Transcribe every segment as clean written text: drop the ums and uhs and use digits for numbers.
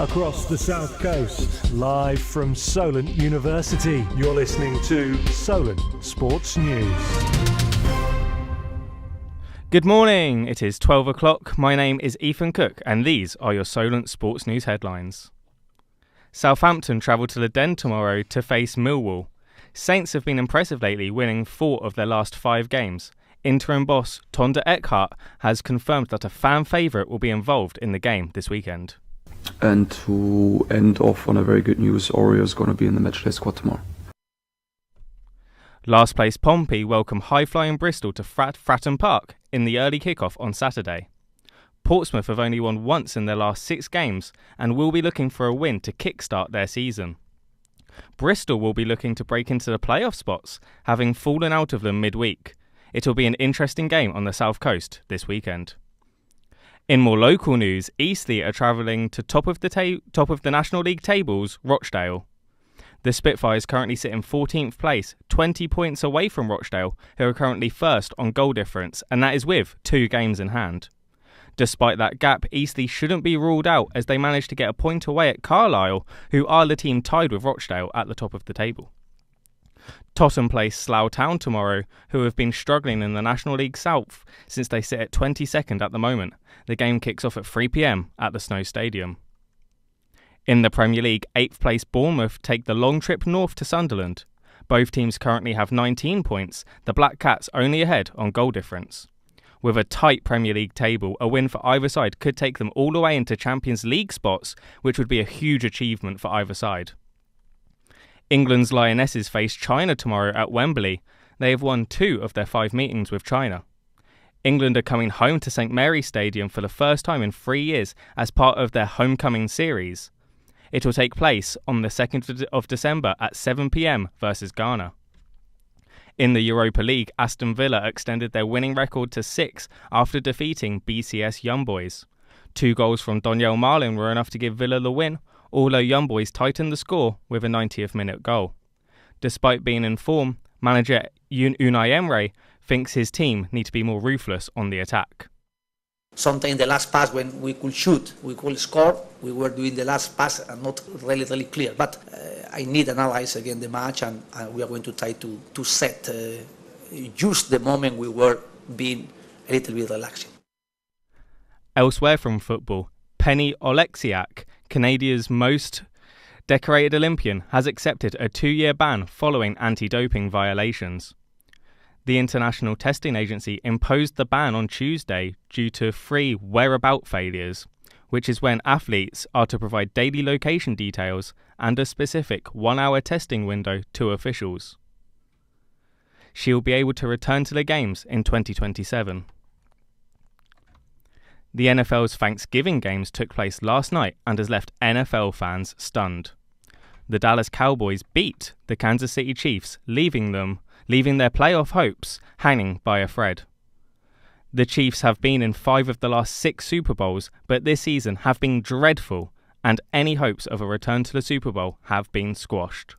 across the South Coast, live from Solent University. You're listening to Solent Sports News. Good morning, it is 12 o'clock. My name is Ethan Cook and these are your Solent Sports News headlines. Southampton travel to the Den tomorrow to face Millwall. Saints have been impressive lately, winning 4 of their last 5 games. Interim boss Tonda Eckhart has confirmed that a fan favourite will be involved in the game this weekend. And to end off on a very good news, Oreo is going to be in the matchday squad tomorrow. Last place Pompey welcome high-flying Bristol to Fratton Park in the early kick-off on Saturday. Portsmouth have only won once in their last 6 games and will be looking for a win to kick-start their season. Bristol will be looking to break into the playoff spots, having fallen out of them midweek. It will be an interesting game on the South Coast this weekend. In more local news, Eastleigh are travelling to top of the National League tables, Rochdale. The Spitfires currently sit in 14th place, 20 points away from Rochdale, who are currently first on goal difference, and that is with 2 games in hand. Despite that gap, Eastleigh shouldn't be ruled out as they managed to get a point away at Carlisle, who are the team tied with Rochdale at the top of the table. Tottenham place Slough Town tomorrow, who have been struggling in the National League South since they sit at 22nd at the moment. The game kicks off at 3 p.m. at the Snow Stadium. In the Premier League, 8th place Bournemouth take the long trip north to Sunderland. Both teams currently have 19 points, the Black Cats only ahead on goal difference. With a tight Premier League table, a win for either side could take them all the way into Champions League spots, which would be a huge achievement for either side. England's Lionesses face China tomorrow at Wembley. They have won 2 of their 5 meetings with China. England are coming home to St Mary's Stadium for the first time in 3 years as part of their homecoming series. It will take place on the 2nd of December at 7 p.m. versus Ghana. In the Europa League, Aston Villa extended their winning record to 6 after defeating BCS Young Boys. 2 goals from Donyell Marlin were enough to give Villa the win, although Young Boys tightened the score with a 90th minute goal. Despite being in form, manager Unai Emery thinks his team need to be more ruthless on the attack. Sometimes the last pass when we could shoot, we could score, we were doing the last pass and not really clear. But I need to analyze again the match and we are going to try to set just the moment we were being a little bit relaxing. Elsewhere from football, Penny Oleksiak, Canada's most decorated Olympian, has accepted a 2-year ban following anti-doping violations. The International Testing Agency imposed the ban on Tuesday due to 3 whereabout failures, which is when athletes are to provide daily location details and a specific 1-hour testing window to officials. She will be able to return to the Games in 2027. The NFL's Thanksgiving games took place last night and has left NFL fans stunned. The Dallas Cowboys beat the Kansas City Chiefs, leaving their playoff hopes hanging by a thread. The Chiefs have been in 5 of the last 6 Super Bowls, but this season have been dreadful, and any hopes of a return to the Super Bowl have been squashed.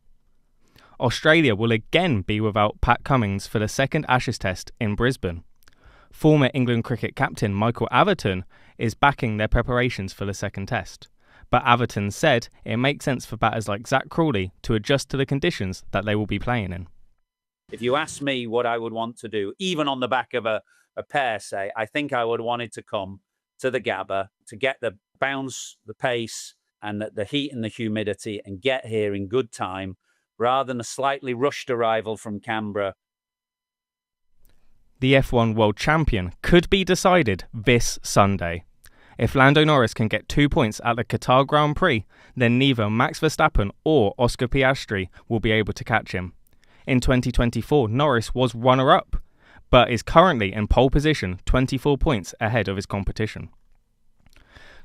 Australia will again be without Pat Cummins for the second Ashes Test in Brisbane. Former England cricket captain Michael Atherton is backing their preparations for the second Test, but Atherton said it makes sense for batters like Zach Crawley to adjust to the conditions that they will be playing in. If you ask me what I would want to do, even on the back of a pair, say, I think I would want it to come to the Gabba to get the bounce, the pace, and the heat and the humidity and get here in good time rather than a slightly rushed arrival from Canberra. The F1 World Champion could be decided this Sunday. If Lando Norris can get 2 points at the Qatar Grand Prix, then neither Max Verstappen or Oscar Piastri will be able to catch him. In 2024, Norris was runner-up, but is currently in pole position, 24 points ahead of his competition.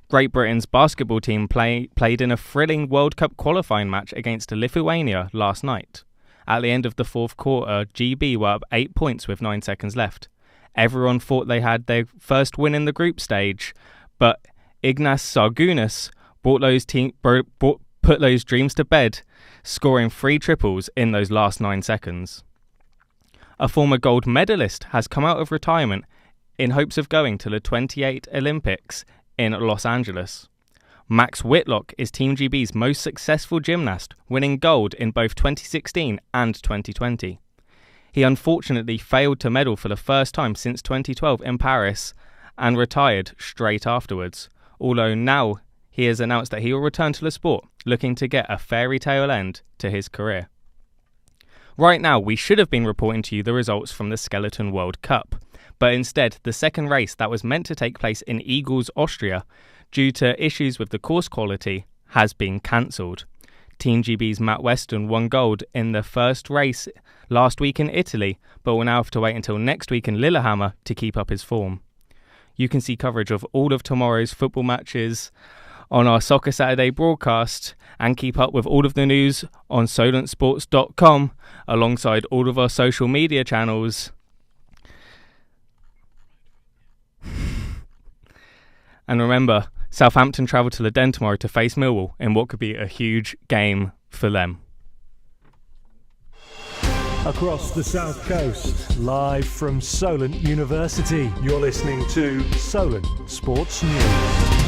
Great Britain's basketball team played in a thrilling World Cup qualifying match against Lithuania last night. At the end of the 4th quarter, GB were up 8 points with 9 seconds left. Everyone thought they had their first win in the group stage, but Ignas Sargunas put those dreams to bed, scoring 3 triples in those last 9 seconds. A former gold medalist has come out of retirement in hopes of going to the 28 Olympics in Los Angeles. Max Whitlock is Team GB's most successful gymnast, winning gold in both 2016 and 2020. He unfortunately failed to medal for the first time since 2012 in Paris and retired straight afterwards, although now he has announced that he will return to the sport, looking to get a fairy tale end to his career. Right now, we should have been reporting to you the results from the Skeleton World Cup, but instead, the second race that was meant to take place in Eagles, Austria, due to issues with the course quality, has been cancelled. Team GB's Matt Weston won gold in the first race last week in Italy, but will now have to wait until next week in Lillehammer to keep up his form. You can see coverage of all of tomorrow's football matches on our Soccer Saturday broadcast and keep up with all of the news on solentsports.com alongside all of our social media channels. And remember, Southampton travel to the Den tomorrow to face Millwall in what could be a huge game for them. Across the South Coast, live from Solent University, you're listening to Solent Sports News.